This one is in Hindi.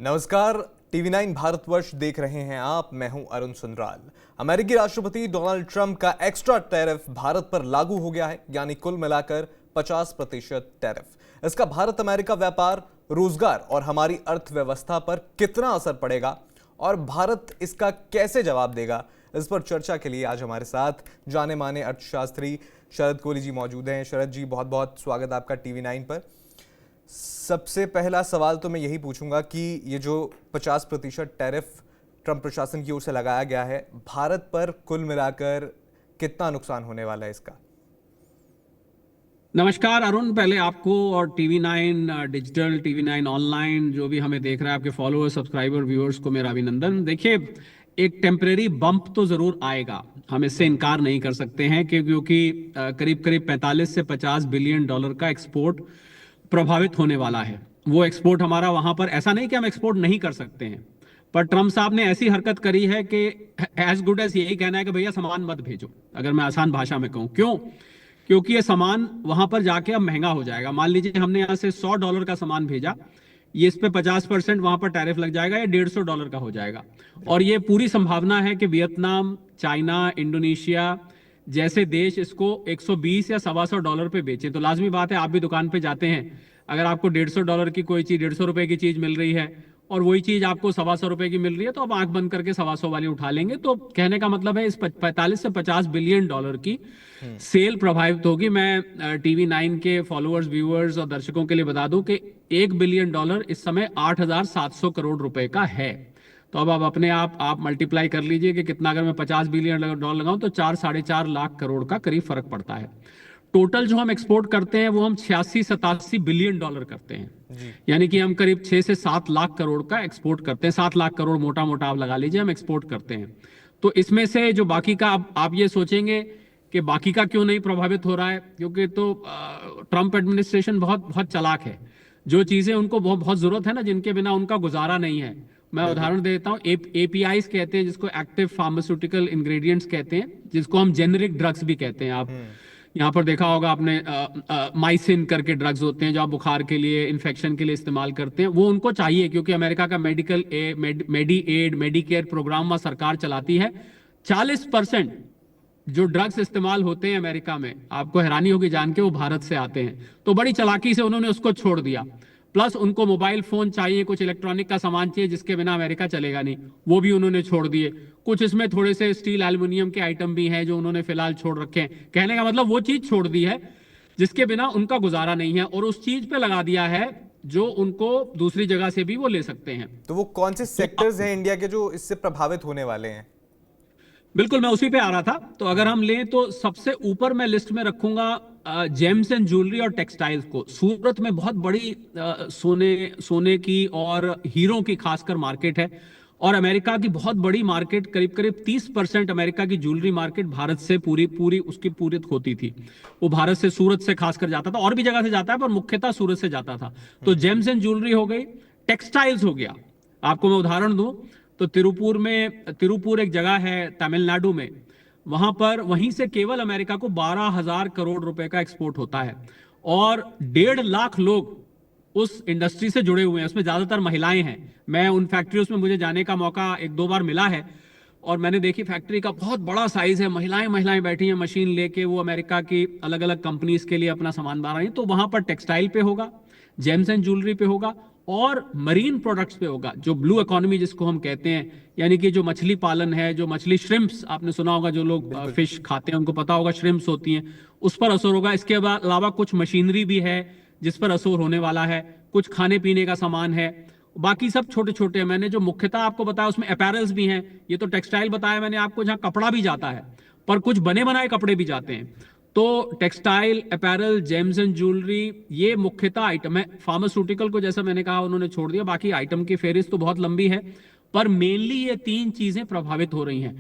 नमस्कार। टीवी 9 भारतवर्ष देख रहे हैं आप। मैं हूं अरुण सुंदराल। अमेरिकी राष्ट्रपति डोनाल्ड ट्रंप का एक्स्ट्रा टैरिफ भारत पर लागू हो गया है, यानी कुल मिलाकर 50% टैरिफ। इसका भारत अमेरिका व्यापार, रोजगार और हमारी अर्थव्यवस्था पर कितना असर पड़ेगा और भारत इसका कैसे जवाब देगा, इस पर चर्चा के लिए आज हमारे साथ जाने माने अर्थशास्त्री शरद कोहली जी मौजूद हैं। शरद जी, बहुत बहुत स्वागत आपका टीवी 9 पर। सबसे पहला सवाल तो मैं यही पूछूंगा कि ये जो 50% टैरिफ ट्रंप प्रशासन की ओर से लगाया गया है, भारत पर कुल मिलाकर कितना नुकसान होने वाला है इसका? नमस्कार अरुण, पहले आपको और टीवी 9 डिजिटल, टीवी 9 ऑनलाइन जो भी हमें देख रहा है, आपके फॉलोअर, सब्सक्राइबर, व्यूअर्स को मेरा अभिनंदन। देखिए, एक टेम्परेरी बम्प तो जरूर आएगा, हम इससे इनकार नहीं कर सकते हैं क्योंकि करीब करीब 45 से 50 बिलियन डॉलर का एक्सपोर्ट प्रभावित होने वाला है। वो एक्सपोर्ट हमारा वहां पर, ऐसा नहीं कि हम एक्सपोर्ट नहीं कर सकते हैं, पर ट्रंप साहब ने ऐसी हरकत करी है कि एज गुड एज यही कहना है कि भैया सामान मत भेजो, अगर मैं आसान भाषा में कहूं। क्यों? क्योंकि ये सामान वहां पर जाके अब महंगा हो जाएगा। मान लीजिए हमने यहां से $100 का सामान भेजा, ये इस पे 50% वहां पर टैरिफ लग जाएगा, ये $150 का हो जाएगा। और ये पूरी संभावना है कि वियतनाम, चाइना, इंडोनेशिया जैसे देश इसको 120 या $125 पे बेचे। तो लाजमी बात है, आप भी दुकान पे जाते हैं, अगर आपको $150 की कोई चीज, ₹150 की चीज मिल रही है और वही चीज आपको $125 की मिल रही है, तो आप आंख बंद करके 125 वाली उठा लेंगे। तो कहने का मतलब है इस 45 से 50 बिलियन डॉलर की सेल प्रभावित होगी। मैं टीवी 9 के फॉलोअर्स, व्यूअर्स और दर्शकों के लिए बता दूं कि $1 बिलियन इस समय 8,700 करोड़ रुपए का है। तो अब अपने आप मल्टीप्लाई कर लीजिए कि कितना, अगर मैं $50 बिलियन लगाऊं तो 4-4.5 लाख करोड़ का करीब फर्क पड़ता है। टोटल जो हम एक्सपोर्ट करते हैं वो हम 86-87 बिलियन डॉलर करते हैं, यानी कि हम करीब 6 से 7 लाख करोड़ का एक्सपोर्ट करते हैं। 7 लाख करोड़ मोटा मोटा आप लगा लीजिए, हम एक्सपोर्ट करते हैं। तो इसमें से जो बाकी का, आप ये सोचेंगे कि बाकी का क्यों नहीं प्रभावित हो रहा है, क्योंकि तो ट्रंप एडमिनिस्ट्रेशन बहुत बहुत चालाक है। जो चीजें उनको बहुत बहुत जरूरत है ना, जिनके बिना उनका गुजारा नहीं है, मैं उदाहरण देता हूं। एपीआईज कहते हैं जिसको, एक्टिव फार्मास्यूटिकल इंग्रेडिएंट्स कहते हैं, जिसको हम जेनेरिक ड्रग्स भी कहते हैं। आप यहाँ पर देखा होगा आपने, माइसिन करके ड्रग्स होते हैं जो आप बुखार के लिए, इन्फेक्शन के लिए इस्तेमाल करते हैं। वो उनको चाहिए क्योंकि अमेरिका का मेडी एड, मेडिकेयर प्रोग्राम वहाँ सरकार चलाती है। 40% जो ड्रग्स इस्तेमाल होते हैं अमेरिका में, आपको हैरानी होगी जान के, वो भारत से आते हैं। तो बड़ी चालाकी से उन्होंने उसको छोड़ दिया। प्लस उनको मोबाइल फोन चाहिए, कुछ इलेक्ट्रॉनिक का सामान चाहिए जिसके बिना अमेरिका चलेगा नहीं, वो भी उन्होंने छोड़ दिए। कुछ इसमें थोड़े से स्टील एल्युमिनियम के आइटम भी हैं जो उन्होंने फिलहाल छोड़ रखे हैं। कहने का मतलब वो चीज छोड़ दी है जिसके बिना उनका गुजारा नहीं है, और उस चीज पे लगा दिया है जो उनको दूसरी जगह से भी वो ले सकते हैं। तो वो कौन से सेक्टर्स हैं इंडिया के जो इससे प्रभावित होने वाले हैं? बिल्कुल, मैं उसी पे आ रहा था। तो अगर हम लें तो सबसे ऊपर मैं लिस्ट में रखूंगा जेम्स एंड ज्वेलरी और टेक्सटाइल्स को। सूरत में बहुत बड़ी सोने की और हीरों की खासकर मार्केट है, और अमेरिका की बहुत बड़ी मार्केट, करीब करीब 30% अमेरिका की ज्वेलरी मार्केट भारत से पूरी उसकी पूरित होती थी। वो भारत से, सूरत से खासकर जाता था, और भी जगह से जाता है पर मुख्यतः सूरत से जाता था। तो जेम्स एंड ज्वेलरी हो गई, टेक्सटाइल्स हो गया। आपको मैं उदाहरण दूं तो तिरुपुर एक जगह है तमिलनाडु में, वहां पर, वहीं से केवल अमेरिका को 12,000 करोड़ रुपए का एक्सपोर्ट होता है, और 1.5 लाख लोग उस इंडस्ट्री से जुड़े हुए हैं। उसमें ज्यादातर महिलाएं हैं। मैं उन फैक्ट्रियों में मुझे जाने का मौका 1-2 बार मिला है, और मैंने देखी फैक्ट्री का बहुत बड़ा साइज है, महिलाएं बैठी हैं मशीन लेके, वो अमेरिका की अलग अलग कंपनीज के लिए अपना सामान बना रही हैं। तो वहां पर टेक्सटाइल पे होगा, जेम्स एंड ज्वेलरी पे होगा, और मरीन प्रोडक्ट्स पे होगा, जो ब्लू इकोनॉमी जिसको हम कहते हैं, यानी कि जो मछली पालन है, जो मछली, श्रिम्प्स, आपने सुना होगा, जो लोग फिश खाते हैं उनको पता होगा श्रिम्प्स होती हैं, उस पर असर होगा। इसके अलावा कुछ मशीनरी भी है जिस पर असर होने वाला है, कुछ खाने पीने का सामान है, बाकी सब छोटे छोटे हैं। मैंने जो मुख्यतः आपको बताया उसमें अपैरल्स भी हैं। ये तो टेक्सटाइल बताया मैंने आपको, जहां कपड़ा भी जाता है, पर कुछ बने बनाए कपड़े भी जाते हैं। तो textile, apparel, James and jewellery, ये मुख्यतः आइटम है। फार्मास्यूटिकल को जैसा मैंने कहा उन्होंने छोड़ दिया, बाकी आइटम की फेहरिस्त तो बहुत लंबी है, पर मेनली ये 3 चीजें प्रभावित हो रही हैं।